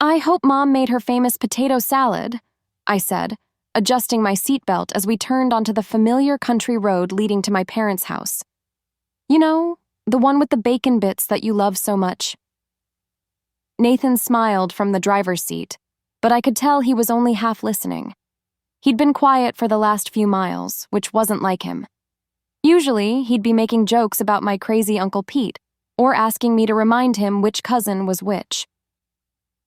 I hope Mom made her famous potato salad, I said, adjusting my seatbelt as we turned onto the familiar country road leading to my parents' house. You know, the one with the bacon bits that you love so much. Nathan smiled from the driver's seat, but I could tell he was only half listening. He'd been quiet for the last few miles, which wasn't like him. Usually, he'd be making jokes about my crazy Uncle Pete, or asking me to remind him which cousin was which.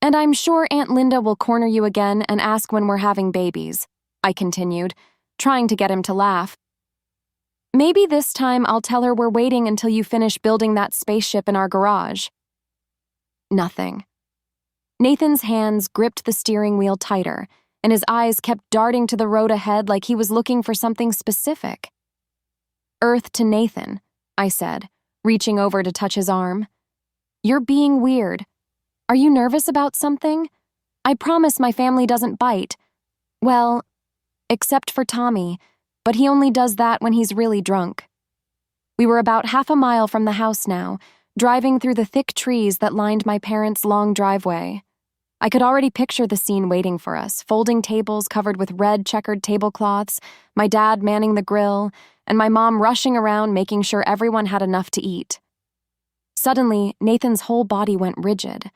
And I'm sure Aunt Linda will corner you again and ask when we're having babies, I continued, trying to get him to laugh. Maybe this time I'll tell her we're waiting until you finish building that spaceship in our garage. Nothing. Nathan's hands gripped the steering wheel tighter, and his eyes kept darting to the road ahead like he was looking for something specific. Earth to Nathan, I said, reaching over to touch his arm. You're being weird. Are you nervous about something? I promise my family doesn't bite. Well, except for Tommy, but he only does that when he's really drunk. We were about half a mile from the house now, driving through the thick trees that lined my parents' long driveway. I could already picture the scene waiting for us, folding tables covered with red checkered tablecloths, my dad manning the grill, and my mom rushing around making sure everyone had enough to eat. Suddenly, Nathan's whole body went rigid.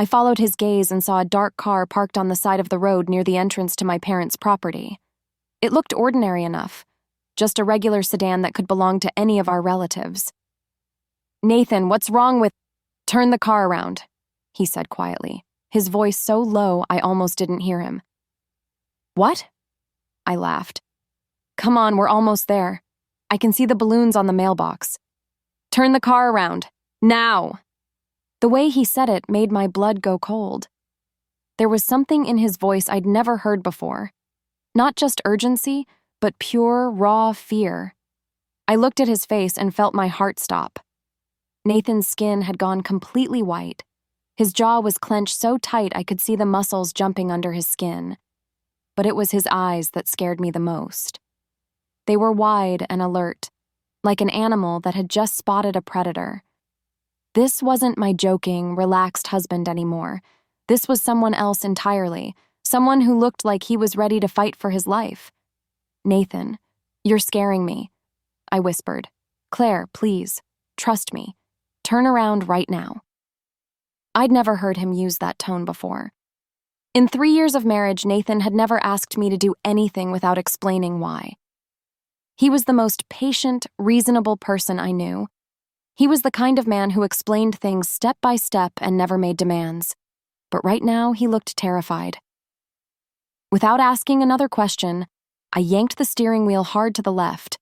I followed his gaze and saw a dark car parked on the side of the road near the entrance to my parents' property. It looked ordinary enough, just a regular sedan that could belong to any of our relatives. Nathan, what's wrong with— Turn the car around, he said quietly, his voice so low I almost didn't hear him. What? I laughed. Come on, we're almost there. I can see the balloons on the mailbox. Turn the car around. Now! The way he said it made my blood go cold. There was something in his voice I'd never heard before. Not just urgency, but pure, raw fear. I looked at his face and felt my heart stop. Nathan's skin had gone completely white. His jaw was clenched so tight I could see the muscles jumping under his skin. But it was his eyes that scared me the most. They were wide and alert, like an animal that had just spotted a predator. This wasn't my joking, relaxed husband anymore. This was someone else entirely, someone who looked like he was ready to fight for his life. Nathan, you're scaring me, I whispered. Claire, please, trust me. Turn around right now. I'd never heard him use that tone before. In 3 years of marriage, Nathan had never asked me to do anything without explaining why. He was the most patient, reasonable person I knew. He was the kind of man who explained things step by step and never made demands. But right now, he looked terrified. Without asking another question, I yanked the steering wheel hard to the left.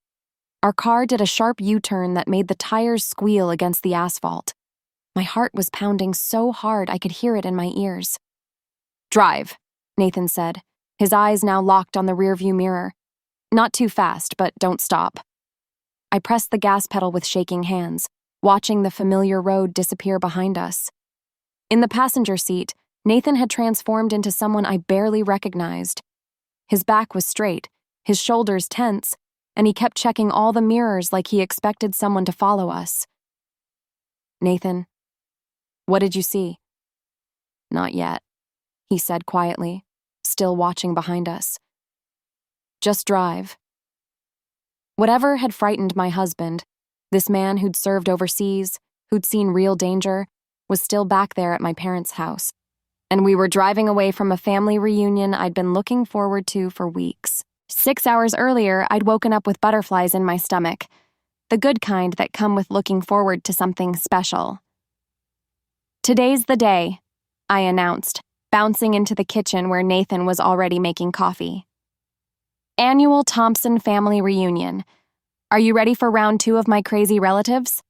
Our car did a sharp U-turn that made the tires squeal against the asphalt. My heart was pounding so hard I could hear it in my ears. Drive, Nathan said, his eyes now locked on the rearview mirror. Not too fast, but don't stop. I pressed the gas pedal with shaking hands, watching the familiar road disappear behind us. In the passenger seat, Nathan had transformed into someone I barely recognized. His back was straight, his shoulders tense, and he kept checking all the mirrors like he expected someone to follow us. Nathan, what did you see? Not yet, he said quietly, still watching behind us. Just drive. Whatever had frightened my husband, this man who'd served overseas, who'd seen real danger, was still back there at my parents' house. And we were driving away from a family reunion I'd been looking forward to for weeks. 6 hours earlier, I'd woken up with butterflies in my stomach, the good kind that come with looking forward to something special. Today's the day, I announced, bouncing into the kitchen where Nathan was already making coffee. Annual Thompson family reunion. Are you ready for round 2 of my crazy relatives?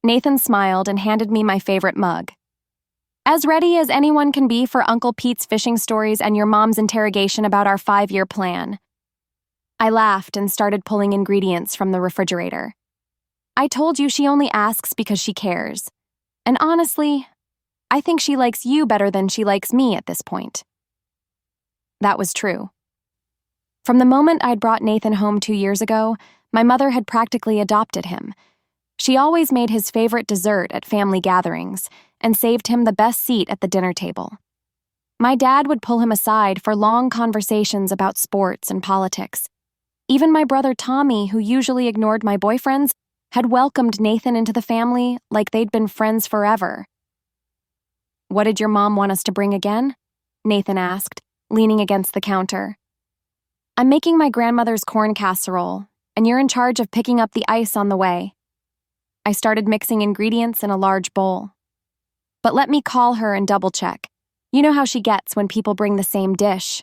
Nathan smiled and handed me my favorite mug. As ready as anyone can be for Uncle Pete's fishing stories and your mom's interrogation about our 5-year plan. I laughed and started pulling ingredients from the refrigerator. I told you she only asks because she cares. And honestly, I think she likes you better than she likes me at this point. That was true. From the moment I'd brought Nathan home 2 years ago, my mother had practically adopted him. She always made his favorite dessert at family gatherings and saved him the best seat at the dinner table. My dad would pull him aside for long conversations about sports and politics. Even my brother Tommy, who usually ignored my boyfriends, had welcomed Nathan into the family like they'd been friends forever. "What did your mom want us to bring again?" Nathan asked, leaning against the counter. "I'm making my grandmother's corn casserole, and you're in charge of picking up the ice on the way." I started mixing ingredients in a large bowl. "But let me call her and double-check. You know how she gets when people bring the same dish."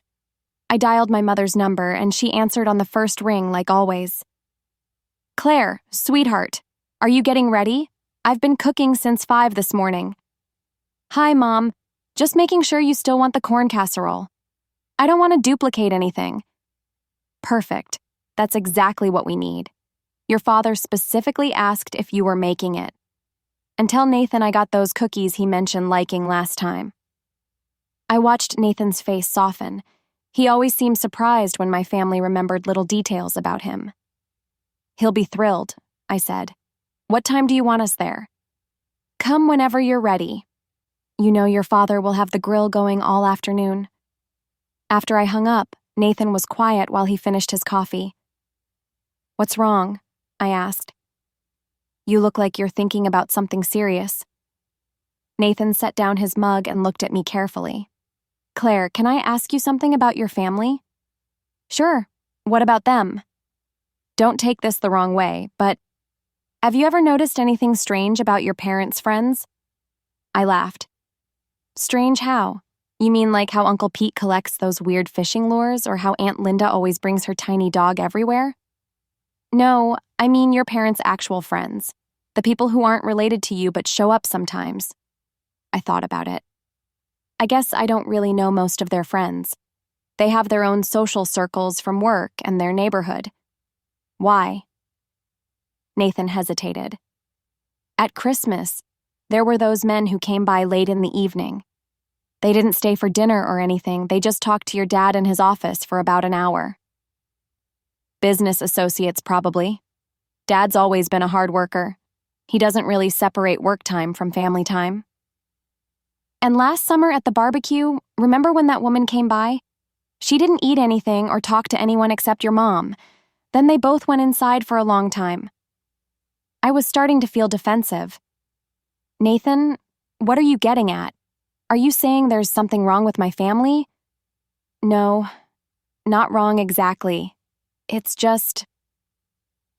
I dialed my mother's number, and she answered on the first ring like always. "Claire, sweetheart, are you getting ready? I've been cooking since 5 this morning." "Hi, Mom. Just making sure you still want the corn casserole. I don't want to duplicate anything." "Perfect. That's exactly what we need. Your father specifically asked if you were making it. And tell Nathan I got those cookies he mentioned liking last time." I watched Nathan's face soften. He always seemed surprised when my family remembered little details about him. "He'll be thrilled," I said. "What time do you want us there?" "Come whenever you're ready. You know your father will have the grill going all afternoon." After I hung up, Nathan was quiet while he finished his coffee. "What's wrong?" I asked. "You look like you're thinking about something serious." Nathan set down his mug and looked at me carefully. "Claire, can I ask you something about your family?" "Sure. What about them?" "Don't take this the wrong way, but have you ever noticed anything strange about your parents' friends?" I laughed. "Strange how? You mean like how Uncle Pete collects those weird fishing lures, or how Aunt Linda always brings her tiny dog everywhere?" "No, I mean your parents' actual friends. The people who aren't related to you but show up sometimes." I thought about it. "I guess I don't really know most of their friends. They have their own social circles from work and their neighborhood." "Why?" Nathan hesitated. "At Christmas, there were those men who came by late in the evening. They didn't stay for dinner or anything, they just talked to your dad in his office for about an hour." "Business associates, probably. Dad's always been a hard worker. He doesn't really separate work time from family time." "And last summer at the barbecue, remember when that woman came by? She didn't eat anything or talk to anyone except your mom. Then they both went inside for a long time." I was starting to feel defensive. "Nathan, what are you getting at? Are you saying there's something wrong with my family?" "No, not wrong exactly. It's just..."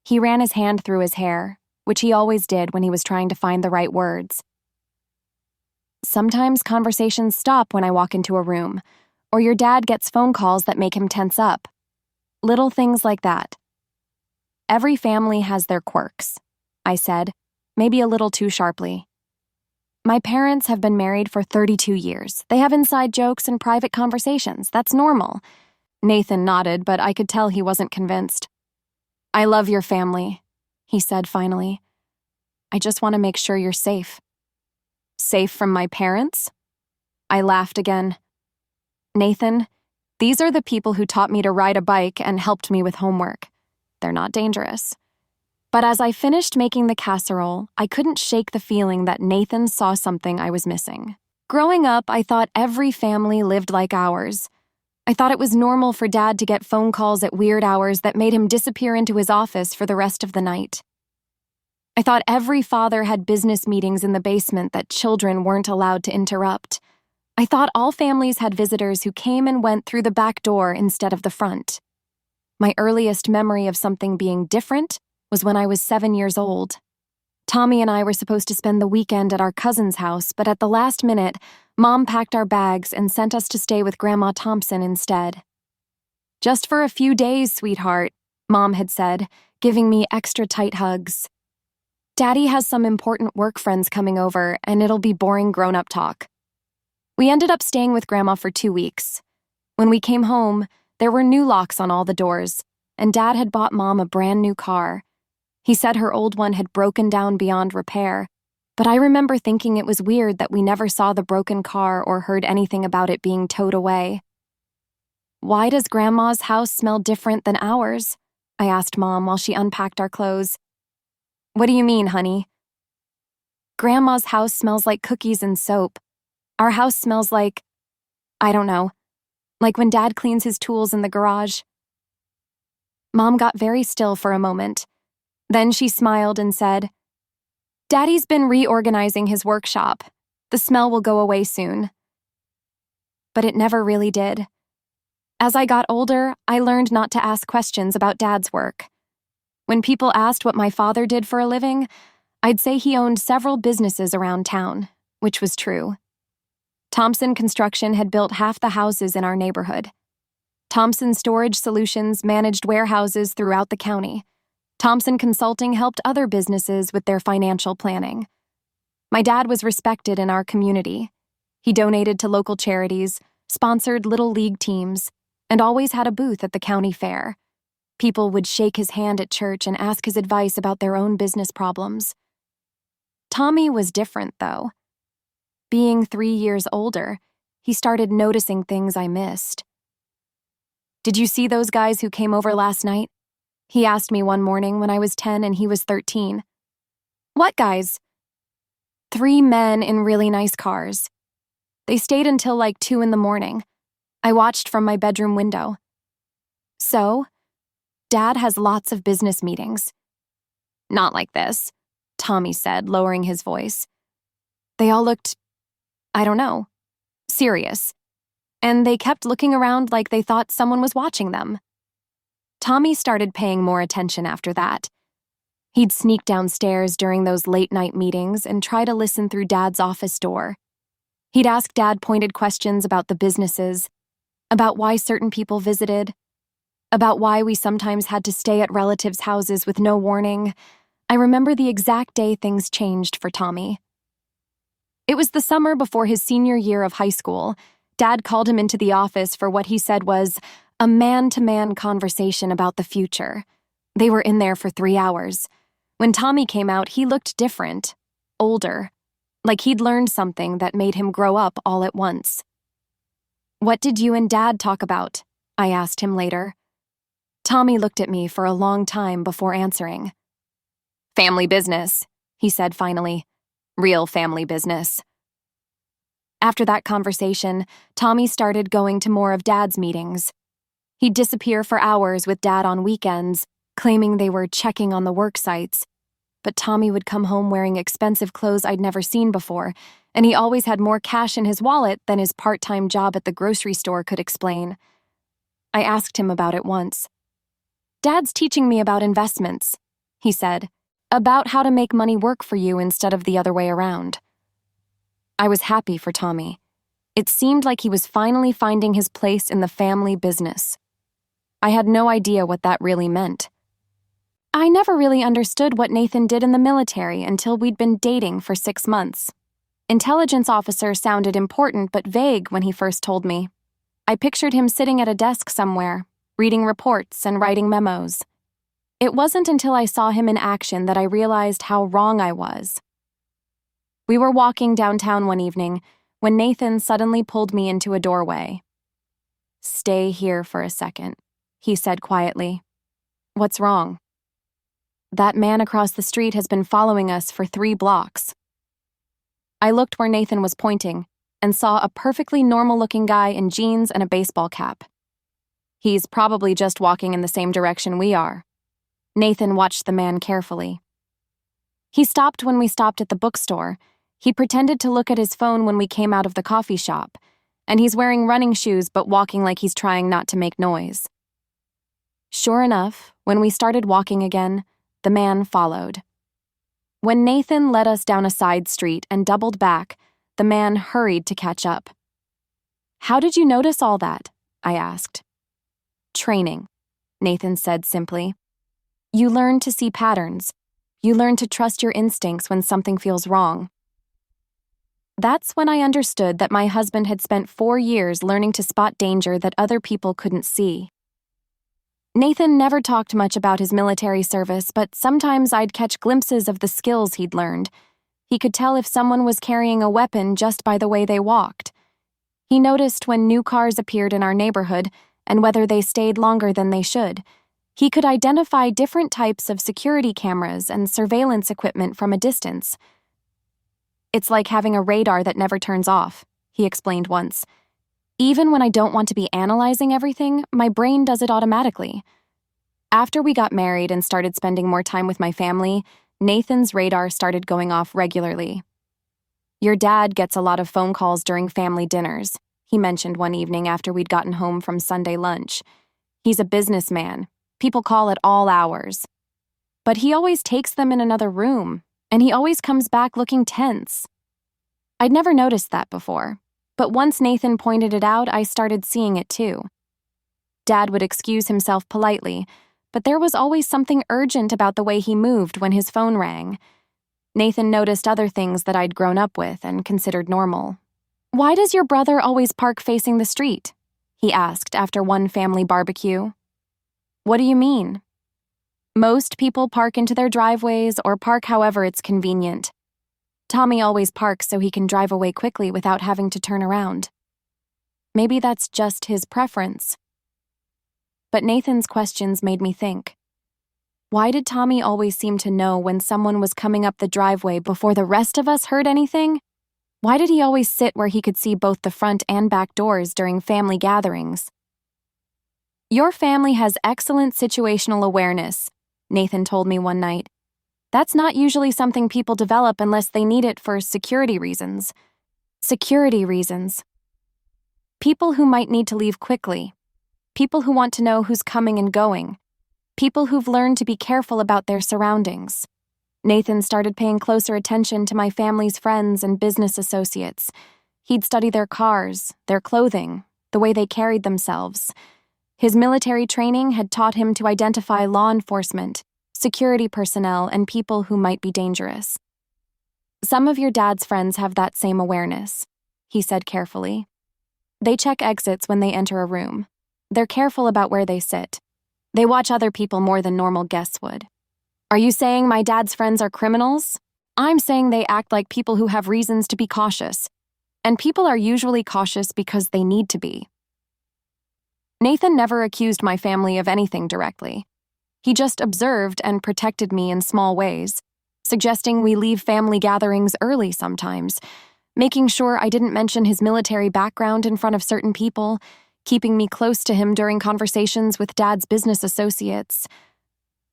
He ran his hand through his hair, which he always did when he was trying to find the right words. "Sometimes conversations stop when I walk into a room, or your dad gets phone calls that make him tense up. Little things like that." "Every family has their quirks," I said, maybe a little too sharply. "My parents have been married for 32 years. They have inside jokes and private conversations. That's normal." Nathan nodded, but I could tell he wasn't convinced. "I love your family," he said finally. "I just want to make sure you're safe." "Safe from my parents?" I laughed again. "Nathan, these are the people who taught me to ride a bike and helped me with homework. They're not dangerous." But as I finished making the casserole, I couldn't shake the feeling that Nathan saw something I was missing. Growing up, I thought every family lived like ours. I thought it was normal for Dad to get phone calls at weird hours that made him disappear into his office for the rest of the night. I thought every father had business meetings in the basement that children weren't allowed to interrupt. I thought all families had visitors who came and went through the back door instead of the front. My earliest memory of something being different was when I was 7 years old. Tommy and I were supposed to spend the weekend at our cousin's house, but at the last minute, Mom packed our bags and sent us to stay with Grandma Thompson instead. "Just for a few days, sweetheart," Mom had said, giving me extra tight hugs. "Daddy has some important work friends coming over, and it'll be boring grown-up talk." We ended up staying with Grandma for 2 weeks. When we came home, there were new locks on all the doors, and Dad had bought Mom a brand new car. He said her old one had broken down beyond repair, but I remember thinking it was weird that we never saw the broken car or heard anything about it being towed away. "Why does Grandma's house smell different than ours?" I asked Mom while she unpacked our clothes. "What do you mean, honey?" "Grandma's house smells like cookies and soap. Our house smells like..." I don't know, like when Dad cleans his tools in the garage. Mom got very still for a moment. Then she smiled and said, Daddy's been reorganizing his workshop. The smell will go away soon. But it never really did. As I got older, I learned not to ask questions about Dad's work. When people asked what my father did for a living, I'd say he owned several businesses around town, which was true. Thompson Construction had built half the houses in our neighborhood. Thompson Storage Solutions managed warehouses throughout the county. Thompson Consulting helped other businesses with their financial planning. My dad was respected in our community. He donated to local charities, sponsored little league teams, and always had a booth at the county fair. People would shake his hand at church and ask his advice about their own business problems. Tommy was different, though. Being 3 years older, he started noticing things I missed. Did you see those guys who came over last night? He asked me one morning when I was 10 and he was 13. What guys? 3 men in really nice cars. They stayed until like 2 in the morning. I watched from my bedroom window. So, Dad has lots of business meetings. Not like this, Tommy said, lowering his voice. They all looked, I don't know, serious. And they kept looking around like they thought someone was watching them. Tommy started paying more attention after that. He'd sneak downstairs during those late-night meetings and try to listen through Dad's office door. He'd ask Dad pointed questions about the businesses, about why certain people visited, about why we sometimes had to stay at relatives' houses with no warning. I remember the exact day things changed for Tommy. It was the summer before his senior year of high school. Dad called him into the office for what he said was a man-to-man conversation about the future. They were in there for 3 hours. When Tommy came out, he looked different, older, like he'd learned something that made him grow up all at once. What did you and Dad talk about? I asked him later. Tommy looked at me for a long time before answering. Family business, he said finally. Real family business. After that conversation, Tommy started going to more of Dad's meetings. He'd disappear for hours with Dad on weekends, claiming they were checking on the work sites. But Tommy would come home wearing expensive clothes I'd never seen before, and he always had more cash in his wallet than his part-time job at the grocery store could explain. I asked him about it once. Dad's teaching me about investments, he said, about how to make money work for you instead of the other way around. I was happy for Tommy. It seemed like he was finally finding his place in the family business. I had no idea what that really meant. I never really understood what Nathan did in the military until we'd been dating for 6 months. Intelligence officer sounded important but vague when he first told me. I pictured him sitting at a desk somewhere, reading reports and writing memos. It wasn't until I saw him in action that I realized how wrong I was. We were walking downtown one evening when Nathan suddenly pulled me into a doorway. Stay here for a second, he said quietly. What's wrong? That man across the street has been following us for 3 blocks. I looked where Nathan was pointing and saw a perfectly normal-looking guy in jeans and a baseball cap. He's probably just walking in the same direction we are. Nathan watched the man carefully. He stopped when we stopped at the bookstore. He pretended to look at his phone when we came out of the coffee shop, and he's wearing running shoes but walking like he's trying not to make noise. Sure enough, when we started walking again, the man followed. When Nathan led us down a side street and doubled back, the man hurried to catch up. How did you notice all that? I asked. Training, Nathan said simply. You learn to see patterns. You learn to trust your instincts when something feels wrong. That's when I understood that my husband had spent 4 years learning to spot danger that other people couldn't see. Nathan never talked much about his military service, but sometimes I'd catch glimpses of the skills he'd learned. He could tell if someone was carrying a weapon just by the way they walked. He noticed when new cars appeared in our neighborhood and whether they stayed longer than they should. He could identify different types of security cameras and surveillance equipment from a distance. It's like having a radar that never turns off, he explained once. Even when I don't want to be analyzing everything, my brain does it automatically. After we got married and started spending more time with my family, Nathan's radar started going off regularly. "Your dad gets a lot of phone calls during family dinners," he mentioned one evening after we'd gotten home from Sunday lunch. "He's a businessman. People call at all hours. But he always takes them in another room, and he always comes back looking tense." I'd never noticed that before, but once Nathan pointed it out, I started seeing it too. Dad would excuse himself politely, but there was always something urgent about the way he moved when his phone rang. Nathan noticed other things that I'd grown up with and considered normal. "Why does your brother always park facing the street?" he asked after one family barbecue. "What do you mean?" "Most people park into their driveways or park however it's convenient. Tommy always parks so he can drive away quickly without having to turn around. Maybe that's just his preference." But Nathan's questions made me think. Why did Tommy always seem to know when someone was coming up the driveway before the rest of us heard anything? Why did he always sit where he could see both the front and back doors during family gatherings? "Your family has excellent situational awareness," Nathan told me one night. "That's not usually something people develop unless they need it for security reasons." Security reasons. People who might need to leave quickly. People who want to know who's coming and going. People who've learned to be careful about their surroundings. Nathan started paying closer attention to my family's friends and business associates. He'd study their cars, their clothing, the way they carried themselves. His military training had taught him to identify law enforcement, security personnel, and people who might be dangerous. "Some of your dad's friends have that same awareness," he said carefully. "They check exits when they enter a room. They're careful about where they sit. They watch other people more than normal guests would." "Are you saying my dad's friends are criminals?" "I'm saying they act like people who have reasons to be cautious. And people are usually cautious because they need to be." Nathan never accused my family of anything directly. He just observed and protected me in small ways, suggesting we leave family gatherings early sometimes, making sure I didn't mention his military background in front of certain people, keeping me close to him during conversations with Dad's business associates.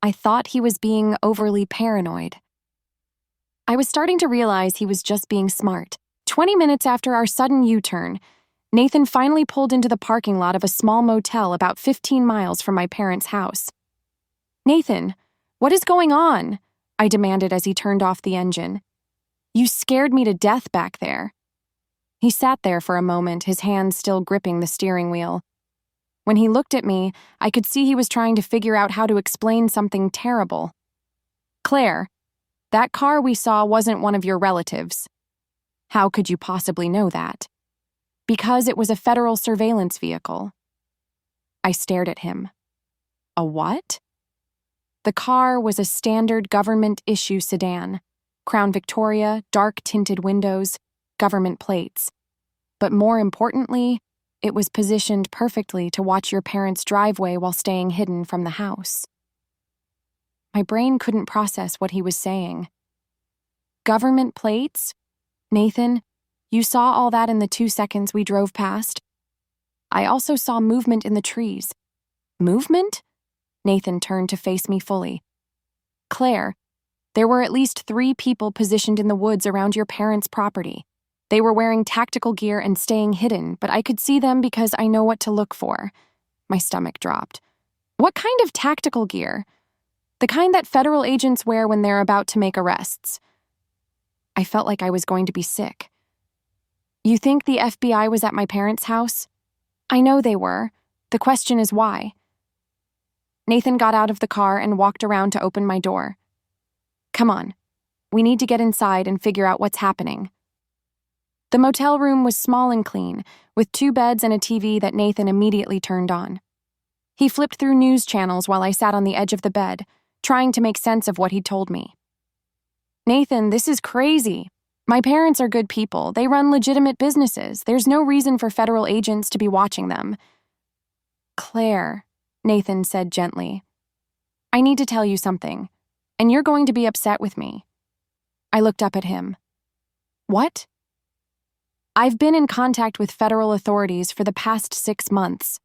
I thought he was being overly paranoid. I was starting to realize he was just being smart. 20 minutes after our sudden U-turn, Nathan finally pulled into the parking lot of a small motel about 15 miles from my parents' house. "Nathan, what is going on?" I demanded as he turned off the engine. "You scared me to death back there." He sat there for a moment, his hand still gripping the steering wheel. When he looked at me, I could see he was trying to figure out how to explain something terrible. "Claire, that car we saw wasn't one of your relatives." "How could you possibly know that?" "Because it was a federal surveillance vehicle." I stared at him. "A what?" The car was a standard government-issue sedan. Crown Victoria, dark-tinted windows, government plates. But more importantly, it was positioned perfectly to watch your parents' driveway while staying hidden from the house. My brain couldn't process what he was saying. "Government plates? Nathan, you saw all that in the 2 seconds we drove past?" "I also saw movement in the trees." "Movement?" Nathan turned to face me fully. "Claire, there were at least 3 people positioned in the woods around your parents' property. They were wearing tactical gear and staying hidden, but I could see them because I know what to look for." My stomach dropped. "What kind of tactical gear?" "The kind that federal agents wear when they're about to make arrests." I felt like I was going to be sick. "You think the FBI was at my parents' house?" "I know they were. The question is why." Nathan got out of the car and walked around to open my door. "Come on. We need to get inside and figure out what's happening." The motel room was small and clean, with 2 beds and a TV that Nathan immediately turned on. He flipped through news channels while I sat on the edge of the bed, trying to make sense of what he'd told me. "Nathan, this is crazy. My parents are good people. They run legitimate businesses. There's no reason for federal agents to be watching them." "Claire," Nathan said gently, "I need to tell you something, and you're going to be upset with me." I looked up at him. "What?" I've been in contact with federal authorities for the past 6 months.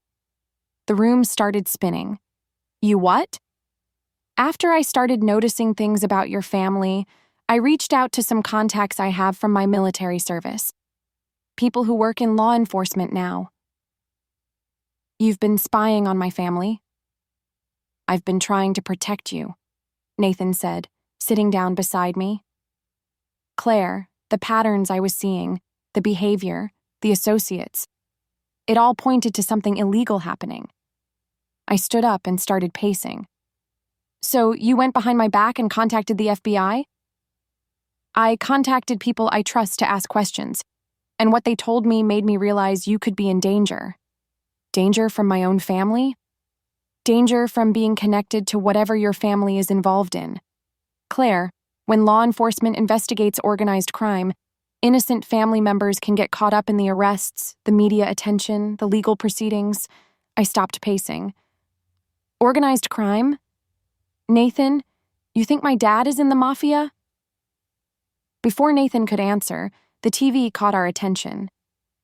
The room started spinning. You what? After I started noticing things about your family, I reached out to some contacts I have from my military service. People who work in law enforcement now. You've been spying on my family? I've been trying to protect you, Nathan said, sitting down beside me. Claire, the patterns I was seeing, the behavior, the associates, it all pointed to something illegal happening. I stood up and started pacing. So you went behind my back and contacted the FBI? I contacted people I trust to ask questions, and what they told me made me realize you could be in danger. Danger from my own family? Danger from being connected to whatever your family is involved in. Claire, when law enforcement investigates organized crime, innocent family members can get caught up in the arrests, the media attention, the legal proceedings. I stopped pacing. Organized crime? Nathan, you think my dad is in the mafia? Before Nathan could answer, the TV caught our attention.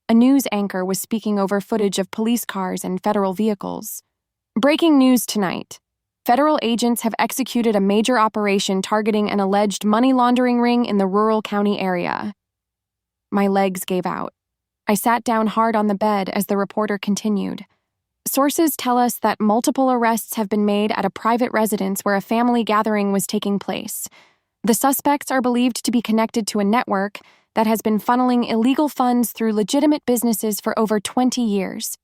A news anchor was speaking over footage of police cars and federal vehicles. Breaking news tonight. Federal agents have executed a major operation targeting an alleged money laundering ring in the rural county area. My legs gave out. I sat down hard on the bed as the reporter continued. Sources tell us that multiple arrests have been made at a private residence where a family gathering was taking place. The suspects are believed to be connected to a network that has been funneling illegal funds through legitimate businesses for over 20 years.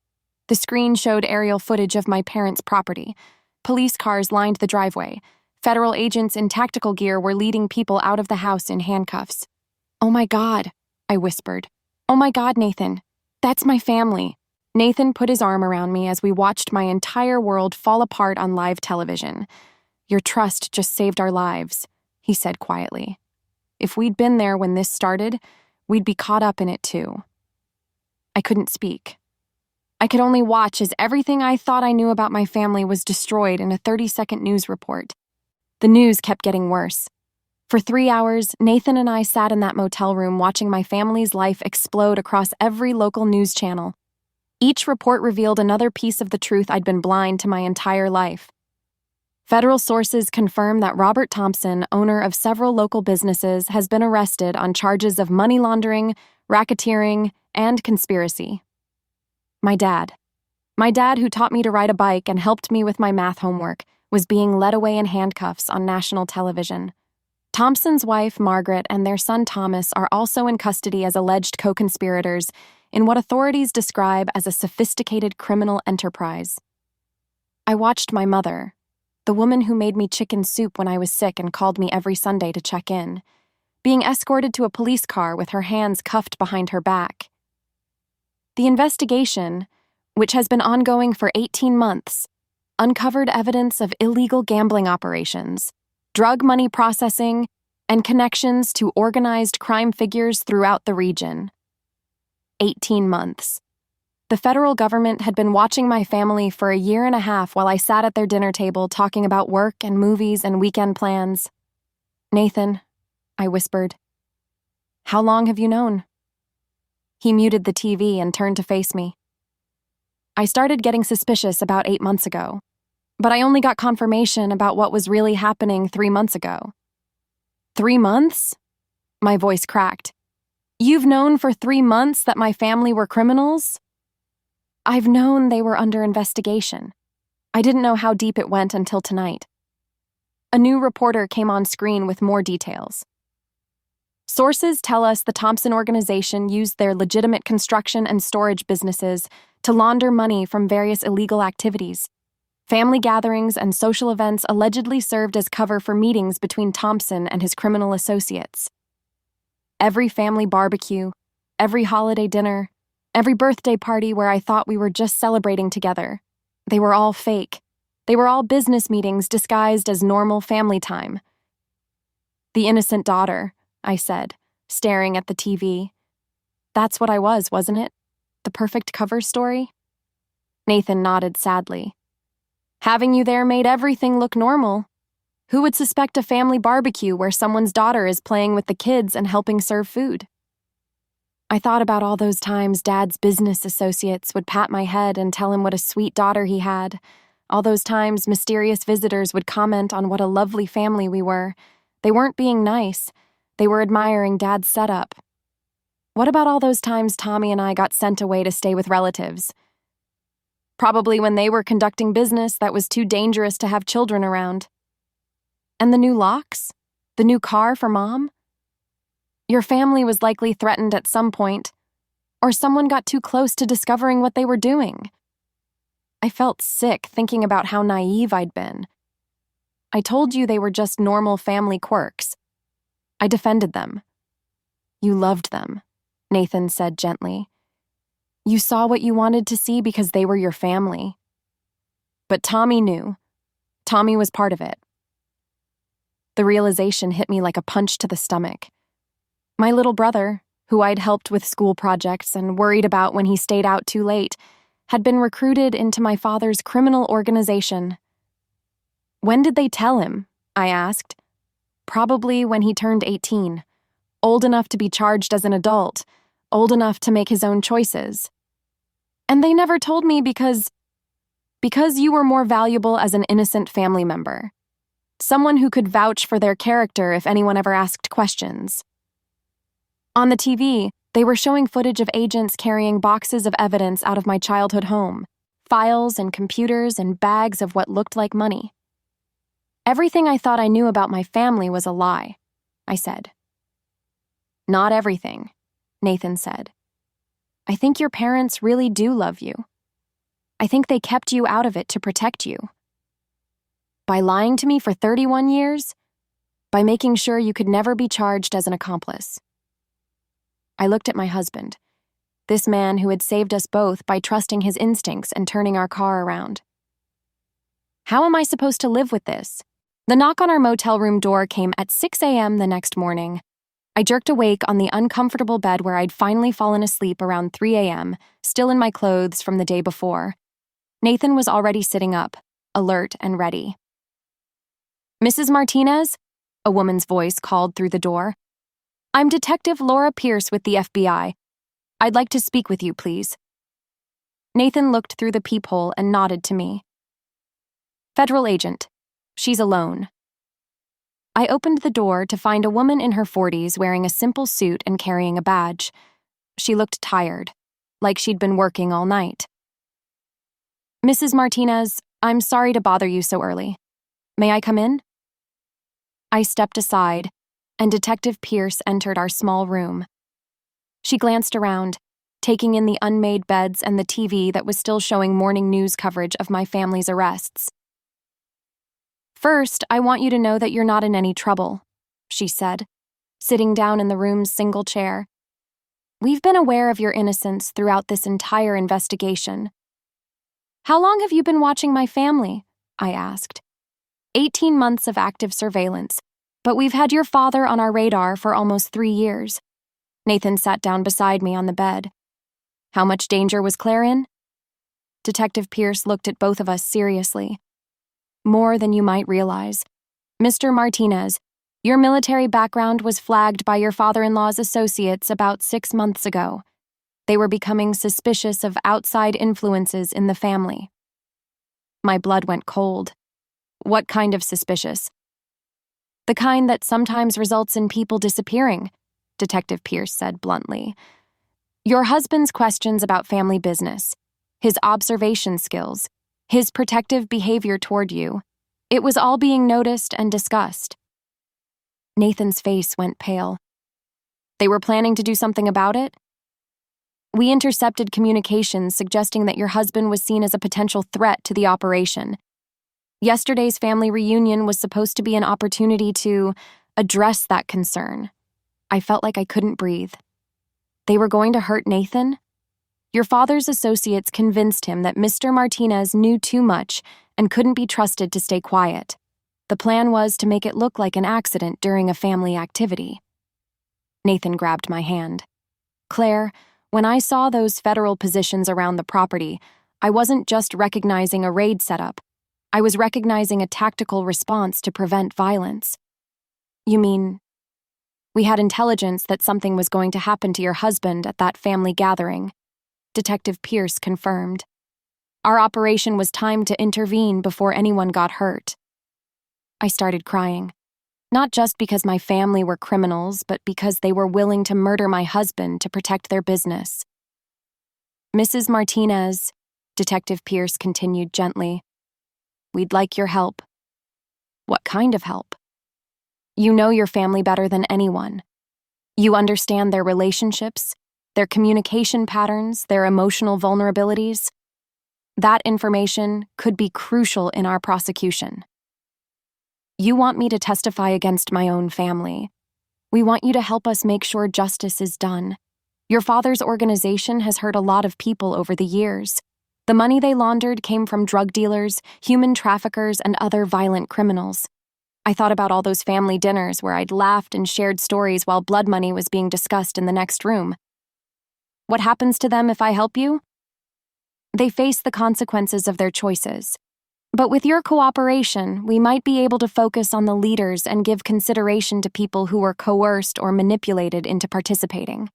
The screen showed aerial footage of my parents' property. Police cars lined the driveway. Federal agents in tactical gear were leading people out of the house in handcuffs. "Oh my God," I whispered. "Oh my God, Nathan. That's my family." Nathan put his arm around me as we watched my entire world fall apart on live television. "Your trust just saved our lives," he said quietly. "If we'd been there when this started, we'd be caught up in it too." I couldn't speak. I could only watch as everything I thought I knew about my family was destroyed in a 30-second news report. The news kept getting worse. For 3 hours, Nathan and I sat in that motel room watching my family's life explode across every local news channel. Each report revealed another piece of the truth I'd been blind to my entire life. Federal sources confirm that Robert Thompson, owner of several local businesses, has been arrested on charges of money laundering, racketeering, and conspiracy. My dad, who taught me to ride a bike and helped me with my math homework, was being led away in handcuffs on national television. Thompson's wife, Margaret, and their son Thomas are also in custody as alleged co-conspirators in what authorities describe as a sophisticated criminal enterprise. I watched my mother, the woman who made me chicken soup when I was sick and called me every Sunday to check in, being escorted to a police car with her hands cuffed behind her back. The investigation, which has been ongoing for 18 months, uncovered evidence of illegal gambling operations, drug money processing, and connections to organized crime figures throughout the region. 18 months. The federal government had been watching my family for a year and a half while I sat at their dinner table talking about work and movies and weekend plans. "Nathan," I whispered, "how long have you known?" He muted the TV and turned to face me. "I started getting suspicious about 8 months ago, but I only got confirmation about what was really happening 3 months ago." 3 months? My voice cracked. "You've known for 3 months that my family were criminals?" "I've known they were under investigation. I didn't know how deep it went until tonight." A new reporter came on screen with more details. "Sources tell us the Thompson organization used their legitimate construction and storage businesses to launder money from various illegal activities. Family gatherings and social events allegedly served as cover for meetings between Thompson and his criminal associates. Every family barbecue, every holiday dinner, every birthday party where I thought we were just celebrating together, they were all fake. They were all business meetings disguised as normal family time." "The innocent daughter," I said, staring at the TV. "That's what I was, wasn't it? The perfect cover story?" Nathan nodded sadly. "Having you there made everything look normal. Who would suspect a family barbecue where someone's daughter is playing with the kids and helping serve food?" I thought about all those times Dad's business associates would pat my head and tell him what a sweet daughter he had. All those times mysterious visitors would comment on what a lovely family we were. They weren't being nice. They were admiring Dad's setup. What about all those times Tommy and I got sent away to stay with relatives? Probably when they were conducting business that was too dangerous to have children around. And the new locks? The new car for Mom? Your family was likely threatened at some point, or someone got too close to discovering what they were doing. I felt sick thinking about how naive I'd been. I told you they were just normal family quirks. I defended them. You loved them, Nathan said gently. You saw what you wanted to see because they were your family. But Tommy knew. Tommy was part of it. The realization hit me like a punch to the stomach. My little brother, who I'd helped with school projects and worried about when he stayed out too late, had been recruited into my father's criminal organization. When did they tell him? I asked. Probably when he turned 18, old enough to be charged as an adult, old enough to make his own choices. And they never told me because you were more valuable as an innocent family member. Someone who could vouch for their character if anyone ever asked questions. On the TV, they were showing footage of agents carrying boxes of evidence out of my childhood home, files and computers and bags of what looked like money. Everything I thought I knew about my family was a lie, I said. Not everything, Nathan said. I think your parents really do love you. I think they kept you out of it to protect you. By lying to me for 31 years, by making sure you could never be charged as an accomplice. I looked at my husband, this man who had saved us both by trusting his instincts and turning our car around. How am I supposed to live with this? The knock on our motel room door came at 6 a.m. the next morning. I jerked awake on the uncomfortable bed where I'd finally fallen asleep around 3 a.m., still in my clothes from the day before. Nathan was already sitting up, alert and ready. Mrs. Martinez? A woman's voice called through the door. I'm Detective Laura Pierce with the FBI. I'd like to speak with you, please. Nathan looked through the peephole and nodded to me. Federal agent. She's alone. I opened the door to find a woman in her 40s wearing a simple suit and carrying a badge. She looked tired, like she'd been working all night. Mrs. Martinez, I'm sorry to bother you so early. May I come in? I stepped aside, and Detective Pierce entered our small room. She glanced around, taking in the unmade beds and the TV that was still showing morning news coverage of my family's arrests. First, I want you to know that you're not in any trouble, she said, sitting down in the room's single chair. We've been aware of your innocence throughout this entire investigation. How long have you been watching my family? I asked. 18 months of active surveillance, but we've had your father on our radar for almost 3 years. Nathan sat down beside me on the bed. How much danger was Claire in? Detective Pierce looked at both of us seriously. More than you might realize. Mr. Martinez, your military background was flagged by your father-in-law's associates about 6 months ago. They were becoming suspicious of outside influences in the family. My blood went cold. What kind of suspicious? The kind that sometimes results in people disappearing, Detective Pierce said bluntly. Your husband's questions about family business, his observation skills, his protective behavior toward you, it was all being noticed and discussed. Nathan's face went pale. They were planning to do something about it? We intercepted communications suggesting that your husband was seen as a potential threat to the operation. Yesterday's family reunion was supposed to be an opportunity to address that concern. I felt like I couldn't breathe. They were going to hurt Nathan? Your father's associates convinced him that Mr. Martinez knew too much and couldn't be trusted to stay quiet. The plan was to make it look like an accident during a family activity. Nathan grabbed my hand. Claire, when I saw those federal positions around the property, I wasn't just recognizing a raid setup. I was recognizing a tactical response to prevent violence. You mean, We had intelligence that something was going to happen to your husband at that family gathering. Detective Pierce confirmed. Our operation was timed to intervene before anyone got hurt. I started crying. Not just because my family were criminals, but because they were willing to murder my husband to protect their business. Mrs. Martinez, Detective Pierce continued gently, we'd like your help. What kind of help? You know your family better than anyone. You understand their relationships, their communication patterns, their emotional vulnerabilities. That information could be crucial in our prosecution. You want me to testify against my own family. We want you to help us make sure justice is done. Your father's organization has hurt a lot of people over the years. The money they laundered came from drug dealers, human traffickers, and other violent criminals. I thought about all those family dinners where I'd laughed and shared stories while blood money was being discussed in the next room. What happens to them if I help you? They face the consequences of their choices. But with your cooperation, we might be able to focus on the leaders and give consideration to people who were coerced or manipulated into participating.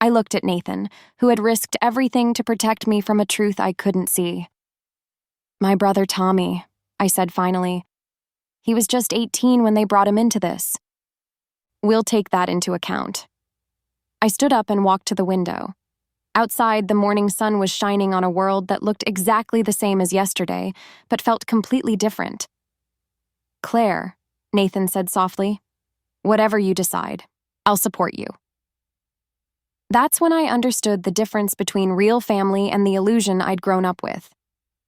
I looked at Nathan, who had risked everything to protect me from a truth I couldn't see. My brother Tommy, I said finally. He was just 18 when they brought him into this. We'll take that into account. I stood up and walked to the window. Outside, the morning sun was shining on a world that looked exactly the same as yesterday, but felt completely different. Claire, Nathan said softly, whatever you decide, I'll support you. That's when I understood the difference between real family and the illusion I'd grown up with.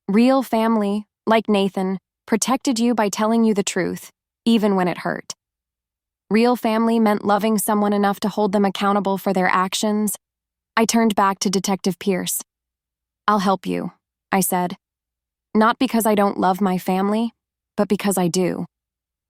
Real family, like Nathan, protected you by telling you the truth, even when it hurt. Real family meant loving someone enough to hold them accountable for their actions. I turned back to Detective Pierce. I'll help you, I said. Not because I don't love my family, but because I do.